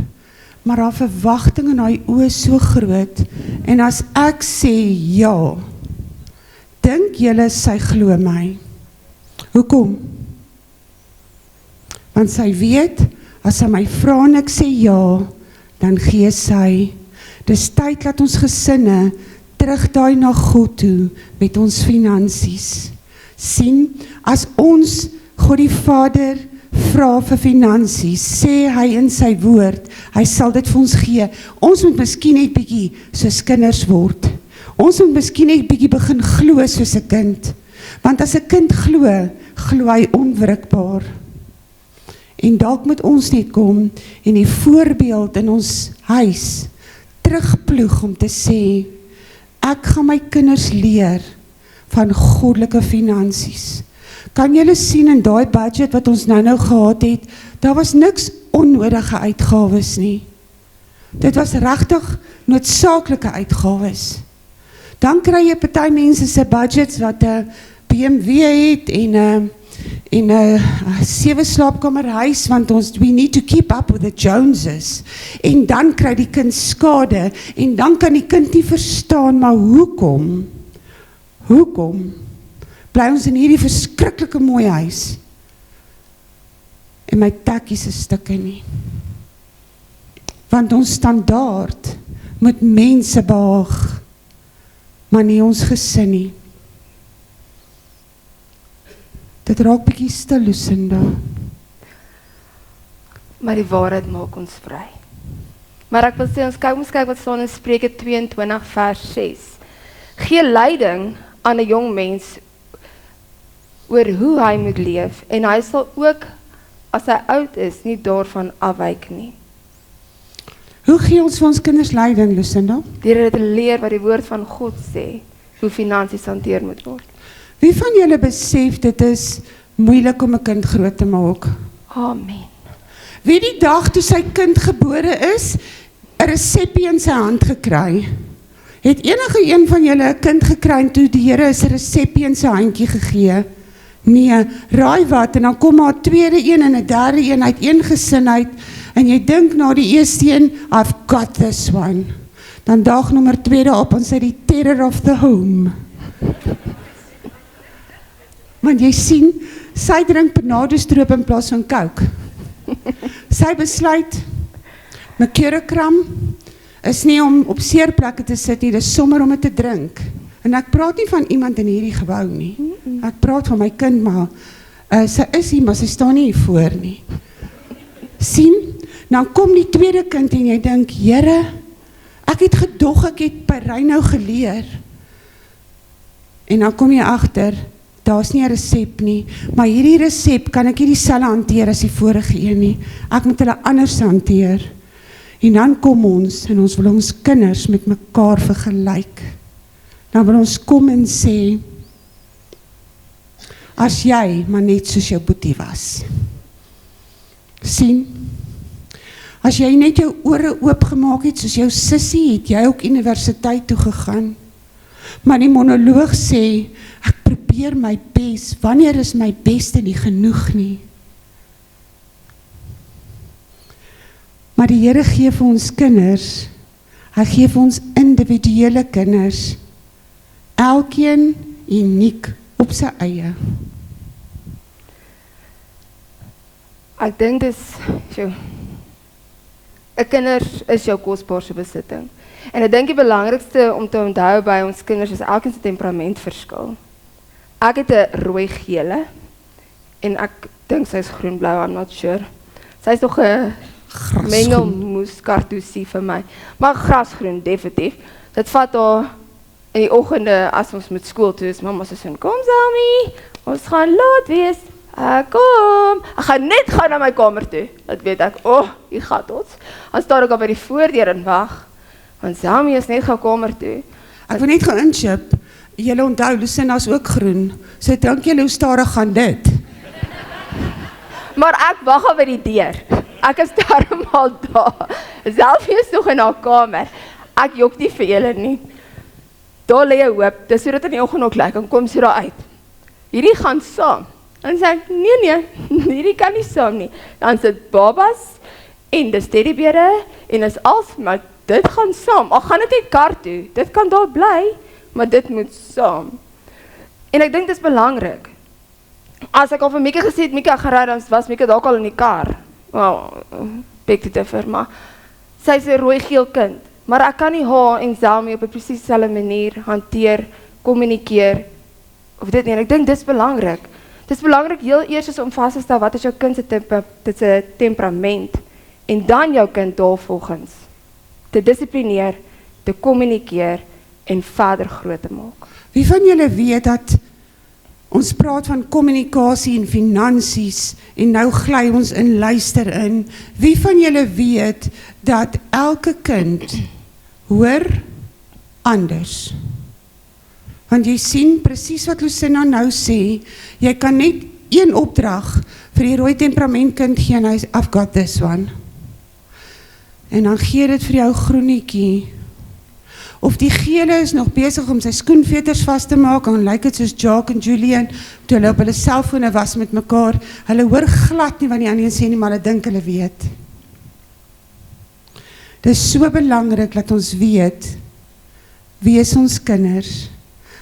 Maar haar verwagting in haar oë so groot. En as ek sê ja, dink julle sy glo my? Hoekom? Want sy weet, as sy my vra en ek sê ja, dan gee sy. Dis tyd dat ons gesinne terugdaai na God toe met ons finansies. Sien, as ons God die Vader vra vir finansies, sê hy in sy woord, hy sal dit vir ons gee. Ons moet miskien net bietjie soos kinders word. Ons moet miskien net bietjie begin glo soos 'n kind. Want as 'n kind glo, glo hy onwrikbaar. En dalk moet ons net kom en die voorbeeld in ons huis terugploeg om te sê, ek gaan my kinders leer van goddelike finansies. Kan julle sien in daai budget wat ons nou gehad het, daar was niks onnodige uitgawes nie. Dit was regtig noodsaaklike uitgawes. Dan kry jy party mense se budgets wat 'n BMW het en 'n 7 slaapkamer huis, want we need to keep up with the Joneses. En dan kry die kind skade en dan kan die kind nie verstaan, maar hoekom? Hoekom bly ons in hierdie verskriklike mooi huis en my tekkies is stukke nie? Want ons standaard moet mense behaag, maar nie ons gesin nie. Dit raak bietjie stil, Lucinda. Maar die waarheid maak ons vry. Maar ek wil sê, ons kyk wat staan in Spreuke 22 vers 6. Gee leiding aan 'n jong mens oor hoe hy moet leef, en hy sal ook, as hy oud is, nie daarvan afwyk nie. Hoe gee ons vir ons kinders leiding, Lucinda? Deur hulle te leer wat die woord van God sê, hoe finansies hanteer moet word. Wie van julle besef dit is moeilik om 'n kind groot te maak? Amen. Wie die dag toe sy kind gebore is, 'n resepie in sy hand gekry? Het enige een van julle 'n kind gekry en toe die Here is 'n resepie in sy handjie gegee? Nee, raai wat, en dan kom maar 'n tweede een en 'n derde een uit een gesin uit, en jy dink na die eerste een, I've got this one. Dan dag nommer 2 daarop, en sy die terror of the home. Want jy sien, sy drink benadestroop in plaas van Coke. Sy besluit, Mercurocram is nie om op seerplekke te sit nie, dis sommer om dit te drink. En ek praat nie van iemand in hierdie gebou nie. Ek praat van my kind, maar sy is hier, maar sy staan nie hier voor nie. Sien, dan kom die tweede kind en jy dink, Here, ek het gedog, ek het by Reynou geleer. En dan kom jy agter, daar's nie 'n resep nie, maar hierdie resep kan ek nie dieselfde hanteer as die vorige een nie. Ek moet hulle anders hanteer. En dan kom ons, en ons wil ons kinders met mekaar vergelyk. Dan wil ons kom en sê, as jy maar net soos jou boetie was. Sien, as jy net jou ore oopgemaak het, soos jou sussie, het jy ook universiteit toe gegaan. Maar die monoloog sê, ek probeer my bes, wanneer is my beste nie genoeg nie? Maar die Here gee vir ons kinders, hy gee vir ons individuele kinders, elkeen uniek op sy eie. Ek dink dis, 'n kinders is jou kosbaarste besitting. En ek dink die belangrikste om te onthou by ons kinders is elkeen se temperament verskil. Ek het 'n rooi-gele en ek dink sy is groen-blou, I'm not sure. Sy is nog 'n mengelmoes kartoesie vir my, maar grasgroen definitief. Dit vat haar in die oggende as ons met skool toe is, mamma sê, kom Selmy, ons gaan laat wees. Kom, ek gaan net gaan na my kamer toe. Dat weet ek, hier gaat ons. Dan staan ek al by die voordeur en wag. Want Sammy is net gaan kamer toe. Ek wil net gaan inchip. Julle onthou, Lucinda is ook groen. So dink julle hoe stadig gaan dit? Maar ek wag al by die deur. Ek is daarom al daar. Selfie is nog in haar kamer. Ek jok nie vir julle nie. Daar lê 'n hoop, dis so dit in die oggend ook lyk, en kom so daar uit. Hierdie gaan saam. Dan sê ek, nee, hierdie kan nie saam nie. Dan sit babas, en dis teddybere, en is als, maar dit gaan saam. Al gaan dit nie kar toe, dit kan daar bly, maar dit moet saam. En ek dink dit is belangrik. As ek al vir Mieke gesê het, Mieke gaan ry, dan was Mieke dalk al in die kar. Bek te differ, maar sy is 'n rooi-geel kind. Maar ek kan nie haar en Selmy op 'n presies dieselfde manier hanteer, kommunikeer, of dit nie. En ek dink dis belangrik. Dis belangrik heel eers om vas te stel wat is jou kind se temperament, en dan jou kind daarvolgens te dissiplineer, te kommunikeer en verder groot te maak. Wie van julle weet dat ons praat van kommunikasie en finansies en nou gly ons in luister in. Wie van julle weet dat elke kind hoor anders? Want jy sien presies wat Lucinda nou sê, jy kan net een opdrag vir die rooi temperamentkind gee en hy sê, I've got this one. En dan gee dit vir jou groenetjie. Of die gele is nog besig om sy skoenveters vas te maak, en lyk dit soos Jacques en Julian, toe hulle op hulle selfone was met mekaar. Hulle hoor glad nie wat die ander sê nie, maar hulle dink hulle weet. Dit is so belangrik dat ons weet, wie is ons kinders?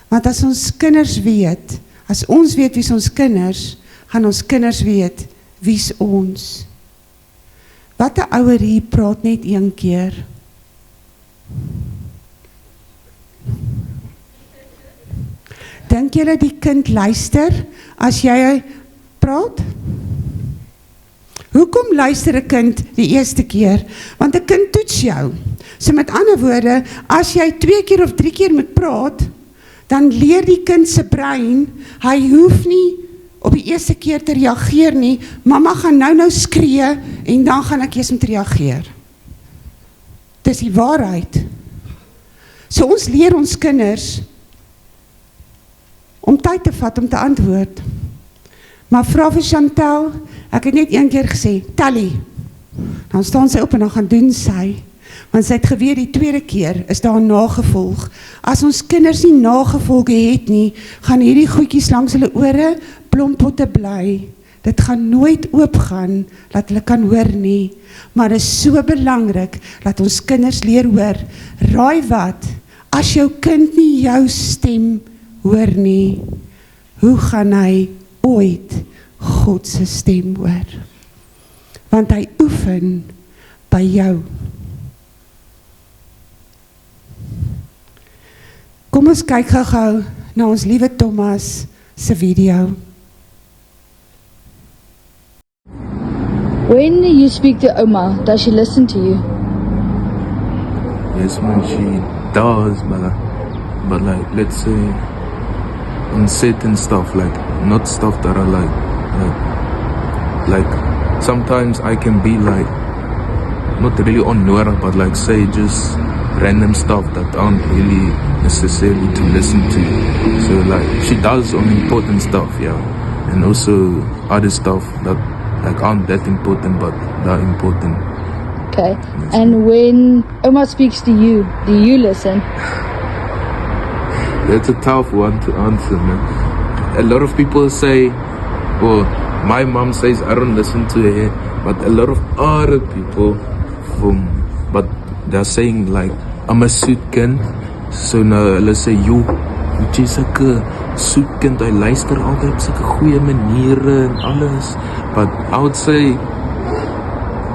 Want as ons kinders weet, as ons weet wie is ons kinders, gaan ons kinders weet, wie is ons? Wat 'n ouer hier praat net een keer? Dink julle die kind luister as jy praat? Hoekom luister 'n kind die eerste keer? Want 'n kind toets jou. So met ander woorde, as jy 2 keer of 3 keer moet praat, dan leer die kind se brein, hy hoef nie op die eerste keer te reageer nie, mamma gaan nou skree, en dan gaan ek eers moet reageer. Dis die waarheid. So ons leer ons kinders om tyd te vat om te antwoord. Maar vra vir Chantel, ek het net een keer gesê, Tally. Dan staan sy op en dan gaan doen sy. Want sy het geweet die tweede keer is daar 'n nagevolg. As ons kinders nie nagevolge het nie, gaan hierdie goedjies langs hulle ore blompotte bly. Dit gaan nooit oopgaan, dat hulle kan hoor nie. Maar dit is so belangrik, dat ons kinders leer hoor. Raai wat, as jou kind nie jou stem hoor nie, hoe gaan hy ooit God se stem hoor? Want hy oefen by jou. Kom ons kyk gou na ons liewe Thomas se video. When you speak to Oma, does she listen to you? Yes, man, she does, but like, let's say, on certain stuff, like, not stuff that are like, sometimes I can be like, not really onnodig, but like, say, just random stuff that aren't really necessary to listen to. So like, she does on important stuff, yeah, and also other stuff that like aren't that important, but they're important. Okay, and when Oma speaks to you, do you listen? That's a tough one to answer, man. A lot of people say, well, my mom says I don't listen to her, but a lot of other people but they're saying like, I'm a soet kind. So nou, hulle sê, jy is sulke soet kind, hy luister altyd op sulke goeie maniere en alles. But I would say,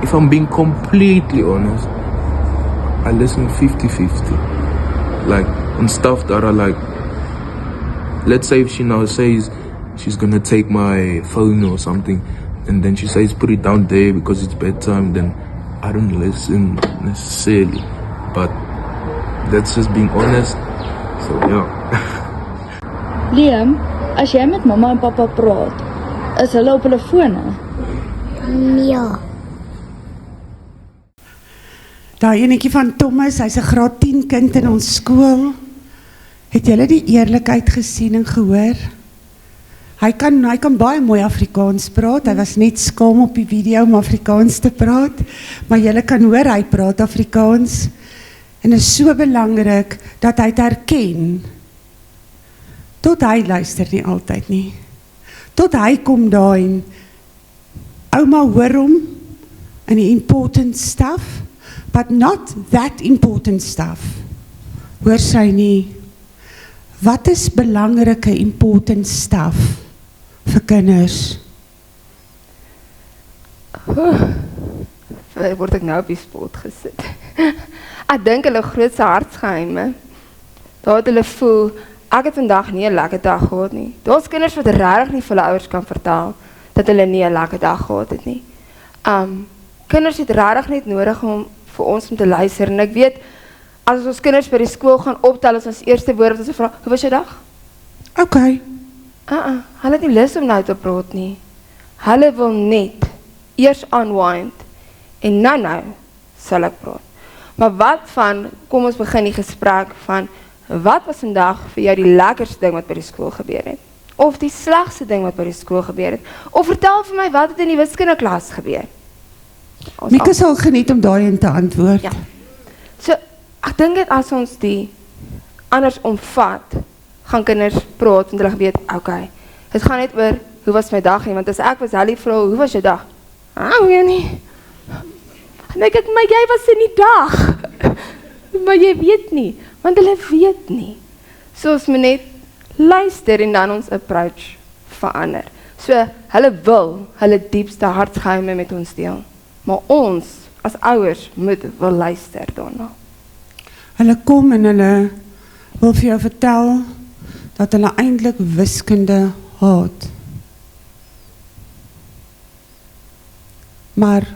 if I'm being completely honest, I listen 50-50. Like, on stuff that are like, let's say if she now says she's gonna take my phone or something, and then she says put it down there because it's bedtime, then I don't listen necessarily. But that's just being honest. So yeah. Liam, as jy met mamma en pappa praat, Is hulle op hulle fone? Ja. Daai enetjie van Thomas, hy's 'n graad 10 kind in ons skool. Het julle die eerlikheid gesien en gehoor? Hy kan baie mooi Afrikaans praat. Hy was net skaam op die video om Afrikaans te praat, maar julle kan hoor hy praat Afrikaans. En dit is so belangrik dat hy dit herken. Tot hy luister nie altyd nie. Tot hy kom daar en ouma hoor hom in die important stuff, but not that important stuff. Hoor sy nie, wat is belangrike important stuff vir kinders? Word ek nou op die spot gesit. Ek dink hulle grootste hartsgeheime, daar het hulle voel, ek het vandag nie 'n lekker dag gehad nie. Daar's kinders wat regtig nie vir hulle ouers kan vertel, dat hulle nie 'n lekker dag gehad het nie. Kinders het regtig net nodig om vir ons om te luister, en ek weet, as ons kinders by die skool gaan optel, as ons eerste woord, as ons vra, hoe was jou dag? Okay. Hulle het nie lus om nou te praat nie. Hulle wil net eers unwind, en nou sal ek praat. Maar wat van, kom ons begin die gesprek van, wat was vandag vir jou die lekkerste ding wat by die skool gebeur het? Of die slegste ding wat by die skool gebeur het? Of vertel vir my wat het in die wiskundeklas gebeur? Mieke sal geniet om daarin te antwoord. Ja. So, ek dink dat as ons die anders omvat, gaan kinders praat, want hulle weet, okay, het gaan net oor, hoe was my dag nie, want as ek was Hallie vra, hoe was jou dag? Weet nie. En ek dink, maar jy was in die dag. Maar jy weet nie, want hulle weet nie. So ons moet net luister en dan ons approach verander. So, hulle wil hulle diepste hartsgeheime met ons deel. Maar ons, as ouers, moet wil luister daarna. Hulle kom en hulle wil vir jou vertel dat hulle eintlik wiskunde haat. Maar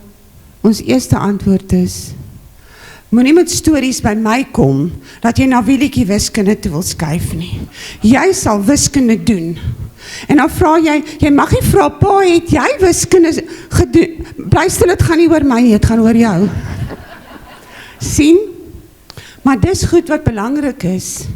ons eerste antwoord is, moenie met stories by my kom, dat jy na Wielietjie wiskunde toe wil skuif nie. Jy sal wiskunde doen. En dan vra jy mag nie vra, pa, het jy wiskunde gedoen? Bly stil, dit gaan nie oor my nie, dit gaan oor jou. Sien? Maar dis goed wat belangrik is.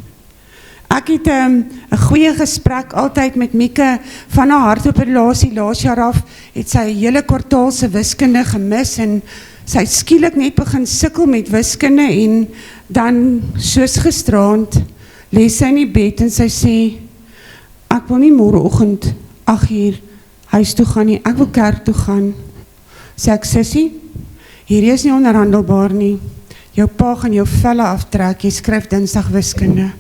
Ek het 'n goeie gesprek altyd met Mieke van haar hartoperasie laas jaar af, het sy 'n hele kwartaal se wiskunde gemis en sy het skielik net begin sukkel met wiskunde en dan soos gisteraand lê sy in die bed en sy sê, ek wil nie môreoggend 8:00 huis toe gaan nie, ek wil kerk toe gaan. Sê ek, sussie, hierdie is nie onderhandelbaar nie. Jou pa gaan jou velle aftrek, jy skryf Dinsdag wiskunde.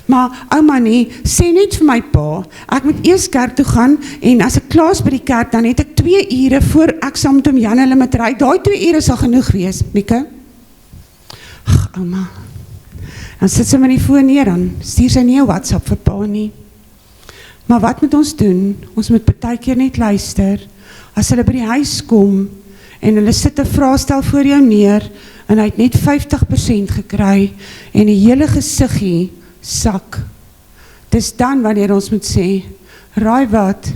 Maar ouma nie, sê net vir my pa, ek moet eers kerk toe gaan en as ek klaar is by die kerk, dan het ek 2 ure voor ek saam met hom Jan hulle moet ry. Daai 2 ure sal genoeg wees, Mieke. Ag, ouma. Dan sit sy met die foon neer, dan stuur sy nie 'n WhatsApp vir pa nie. Maar wat moet ons doen? Ons moet partykeer net luister. As hulle by die huis kom en hulle sit 'n vraestel voor jou neer en hy het net 50% gekry en die hele gesiggie sak. Dis dan wanneer ons moet sê, raai wat,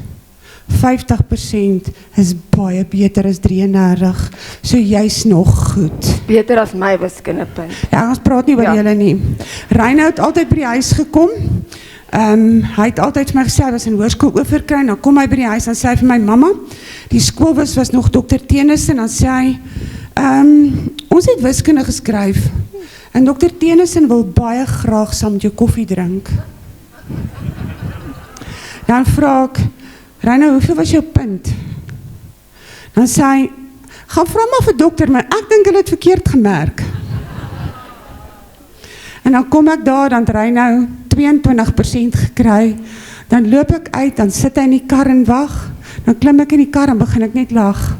50% is baie beter as 33, so jy's nog goed. Beter as my wiskundepunt. Ja, ons praat nie oor julle nie. Reinout het altyd by die huis gekom, hy het altyd vir my gesê, hy was in hoërskool oorkry, dan kom hy by die huis, dan sê hy vir my, mamma, die skool was nog Dr. Tennyson, dan sê hy, ons het wiskunde geskryf, en Dr. Tennyson wil baie graag saam met jou koffie drink. Dan vra ek, Reina, hoeveel was jou punt? Dan sê hy, gaan vra maar vir dokter, maar ek dink hulle het verkeerd gemerk. En dan kom ek daar, dan het Reina 22% gekry, dan loop ek uit, dan sit hy in die kar en wag, dan klim ek in die kar en begin ek net lag.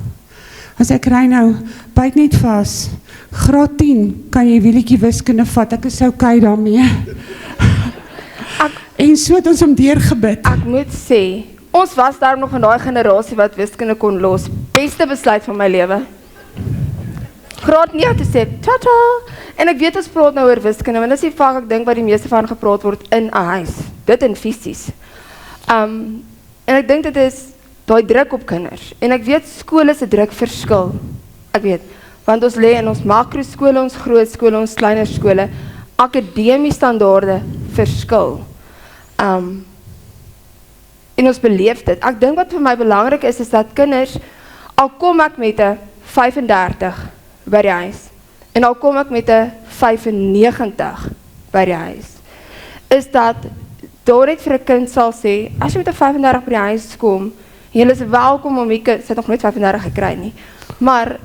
As ek Reina, byt net vas, graad 10, kan jy Wielietjie wiskunde vat, ek is okay daarmee. En so het ons hom deurgebid. Ek moet sê, ons was daar nog in daai generasie wat wiskunde kon los. Beste besluit van my lewe. Graad 9 te sê, tata. En ek weet ons praat nou oor wiskunde, want dis die vak ek dink wat die meeste van gepraat word in 'n huis. Dit in fisies. En ek dink dit is daai druk op kinders. En ek weet skole se druk verskil. Ek weet, want ons lê in ons makroskole, ons groot skole, ons kleiner skole, akademiese standaarde verskil. En ons beleef dit. Ek dink wat vir my belangrik is dat kinders, al kom ek met 'n 35 by die huis, en al kom ek met 'n 95 by die huis, is dat daar net vir 'n kind sal sê, as jy met 'n 35 by die huis kom, jy is welkom om die kind, sy het nog nooit 35 gekry nie, maar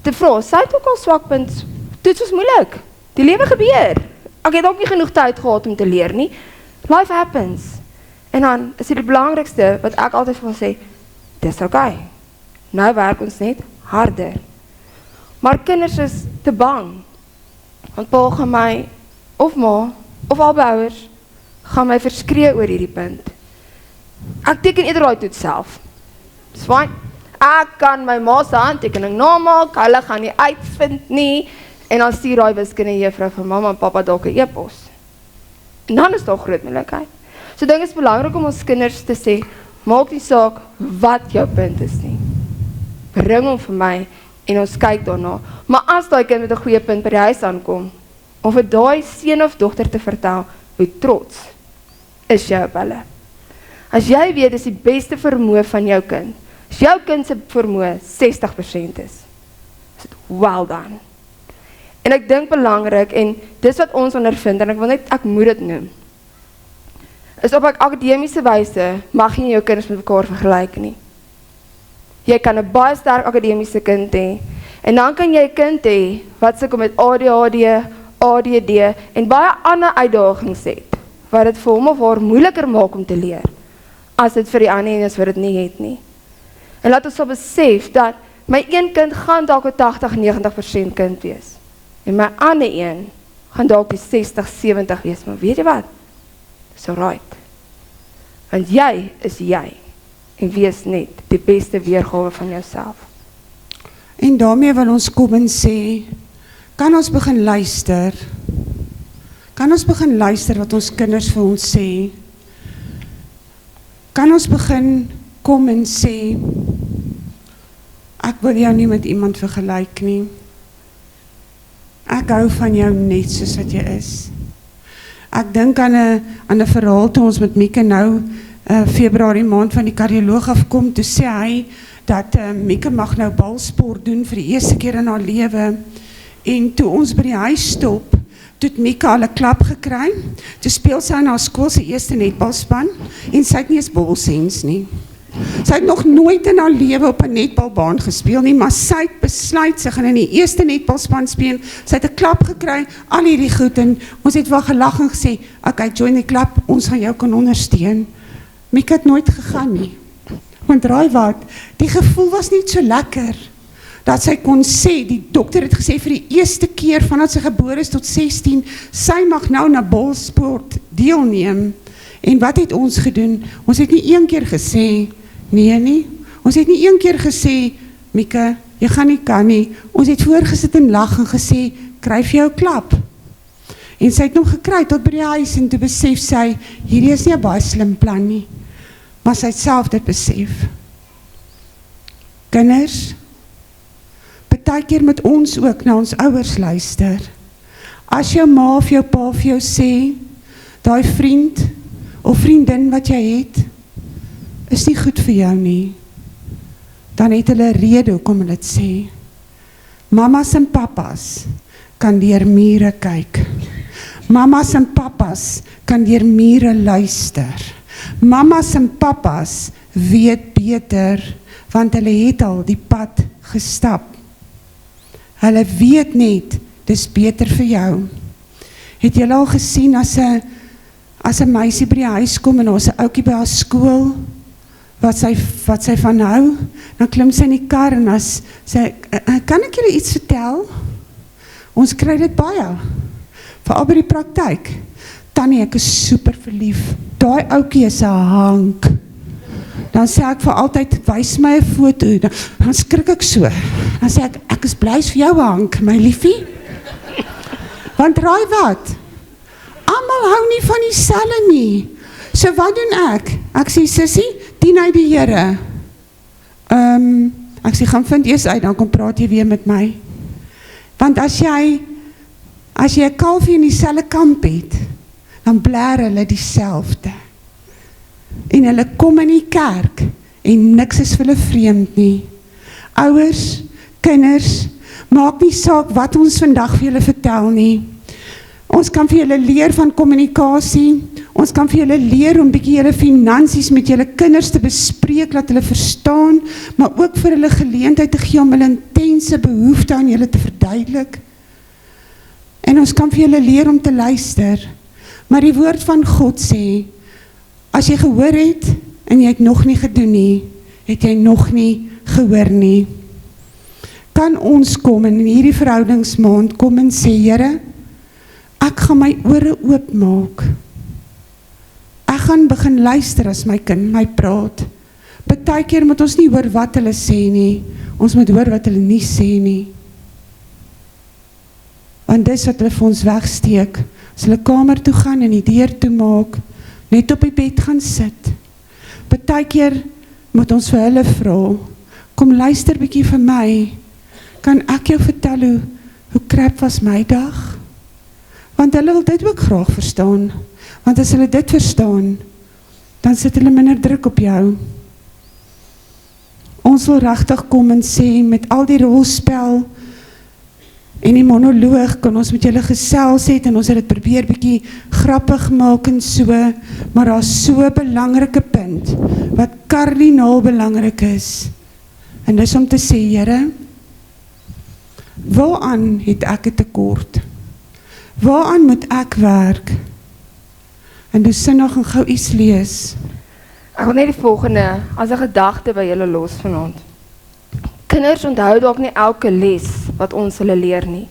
te vra, sy het ook al swakpunt, dit is moeilik, die lewe gebeur, ek het ook nie genoeg tyd gehad om te leer nie, life happens, en dan is dit die belangrikste, wat ek altyd wil sê, dis okay, nou werk ons net harder, maar kinders is te bang, want pa gaan my, of ma, of albei ouers, gaan my verskree oor hierdie punt, ek teken eerder daai toets self, dis fine, ek kan my ma se handtekening namaak, hulle gaan nie uitvind nie, en dan stuur daai wiskunde juffrou van mamma en pappa dalk 'n e-pos. En dan is daar groot moontlikheid. So dink is belangrik om ons kinders te sê, maak nie saak wat jou punt is nie. Bring hom vir my en ons kyk daarna. Maar as daai kind met 'n goeie punt by die huis aankom, om vir daai seun of dogter te vertel hoe trots is jy op hulle. As jy weet dis die beste vermoë van jou kind, as jou kind se vermoë 60% is dit well done. En ek dink belangrik, en dis wat ons ondervind, en ek moet dit noem, is op akademiese wyse mag jy nie jou kinders met mekaar vergelyk nie. Jy kan 'n baie sterk akademiese kind hê, en dan kan jy 'n kind hê wat sukkel met ADHD, ADD en baie ander uitdagings het, wat dit vir hom of haar moeiliker maak om te leer, as dit vir die ander een is wat dit nie het nie. En laat ons so besef dat my een kind gaan dalk 'n 80-90% kind wees, en my ander een gaan dalk die 60-70 wees, maar weet jy wat? Dis alright. Want jy is jy, en wees net die beste weergawe van jouself. En daarmee wil ons kom en sê, kan ons begin luister? Kan ons begin luister wat ons kinders vir ons sê? Kan ons begin kom en sê, ek wil jou nie met iemand vergelyk nie. Ek hou van jou net soos wat jy is. Ek dink aan 'n verhaal toe ons met Mieke nou Februarie maand van die kardioloog afkom, toe sê hy dat Mieke mag nou balsport doen vir die eerste keer in haar lewe, en toe ons by die huis stop, toe het Mieke al 'n klap gekry, toe speel sy in haar skool se eerste netbalspan, en sy het nie eens bolsens nie. Sy het nog nooit in haar lewe op 'n netbalbaan gespeel nie, maar sy het besluit, sy gaan in die eerste netbalspan speel, sy het 'n klap gekry, al hierdie goed, en ons het wel gelag en gesê, okay, join die klap, ons gaan jou kan ondersteun. Mieke het nooit gegaan nie, want raai wat, die gevoel was niet so lekker, dat sy kon sê, die dokter het gesê vir die eerste keer, vanaf sy gebore is tot 16, sy mag nou na balsport deelneem, en wat het ons gedoen? Ons het nie een keer gesê, nee nie, ons het nie een keer gesê, Mieke, jy gaan nie kan nie, ons het voorgesit en lag en gesê, kry vir jou klap, en sy het nog gekry tot by die huis, en toe besef sy, hierdie is nie 'n baie slim plan nie, maar sy het self dit besef. Kinders, partykeer moet ons ook na ons ouers luister. As jou ma of jou pa vir jou sê, daai vriend of vriendin wat jy het, is nie goed vir jou nie, dan het hulle rede hoekom hulle dit sê. Mamas en papas kan deur mure kyk. Mamas en papas kan deur mure luister. Mamas en papas weet beter, want hulle het al die pad gestap. Hulle weet net, dis beter vir jou. Het julle al gesien as 'n meisie by die huis kom en ons 'n ouetjie by haar skool, wat sy van hou, dan klim sy in die kar en as sy, kan ek julle iets vertel? Ons kry dit baie, veral by die praktyk. Tannie, ek is super verlief, daai ouetjie is 'n hank. Dan sê ek vir altyd, wys my 'n foto, dan skrik ek so. Dan sê ek is bly vir jou hank, my liefie. Want raai wat? Almal hou nie van dieselfde nie. So wat doen ek? Ek sê, sussie, dien hy die Here. Ek sê, gaan vind eers uit, dan kom praat jy weer met my. Want as jy 'n kalfie in dieselfde kamp het, dan blaar hulle dieselfde. En hulle kom in die kerk, en niks is vir hulle vreemd nie. Ouers, kinders, maak nie saak wat ons vandag vir julle vertel nie. Ons kan vir julle leer van kommunikasie, ons kan vir julle leer om bietjie julle finansies met julle kinders te bespreek, dat hulle verstaan, maar ook vir hulle geleentheid te gee om hulle intense behoefte aan julle te verduidelik. En ons kan vir julle leer om te luister, maar die woord van God sê, as jy gehoor het, en jy het nog nie gedoen nie, het jy nog nie gehoor nie. Kan ons kom in hierdie verhoudingsmaand kom en sê, Here, ek gaan my ore oopmaak. Ek gaan begin luister as my kind my praat. Partykeer moet ons nie hoor wat hulle sê nie, ons moet hoor wat hulle nie sê nie. Want dis wat hulle vir ons wegsteek, as hulle kamer toe gaan en die deur toe maak, net op die bed gaan sit. Partykeer moet ons vir hulle vra, kom luister bietjie vir my, kan ek jou vertel hoe krap was my dag? Want hulle wil dit ook graag verstaan, want as hulle dit verstaan, dan sit hulle minder druk op jou. Ons wil regtig kom en sê, met al die rolspel, en die monoloog, kan ons met julle gesels het, en ons het dit probeer bietjie grappig maak en so, maar daar is so 'n belangrike punt, wat kardinaal belangrik is, en dis om te sê, Here, waaraan het ek 'n tekort? Waaraan moet ek werk? En dus sinnig en gou iets lees. Ek wil net die volgende, as 'n gedagte by julle los vanaand. Kinders onthou dalk nie elke les wat ons hulle leer nie,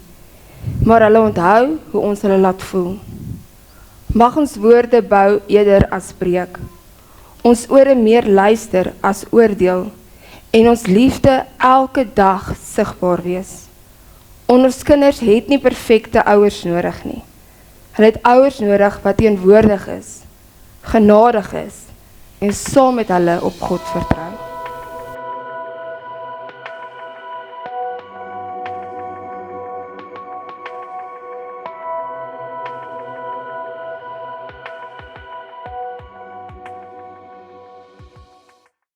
maar hulle onthou hoe ons hulle laat voel. Mag ons woorde bou eerder as breek. Ons ore meer luister as oordeel, en ons liefde elke dag sigbaar wees. Ons kinders het nie perfekte ouers nodig nie. Hulle het ouers nodig wat teenwoordig is, genadig is, en saam met hulle op God vertrou.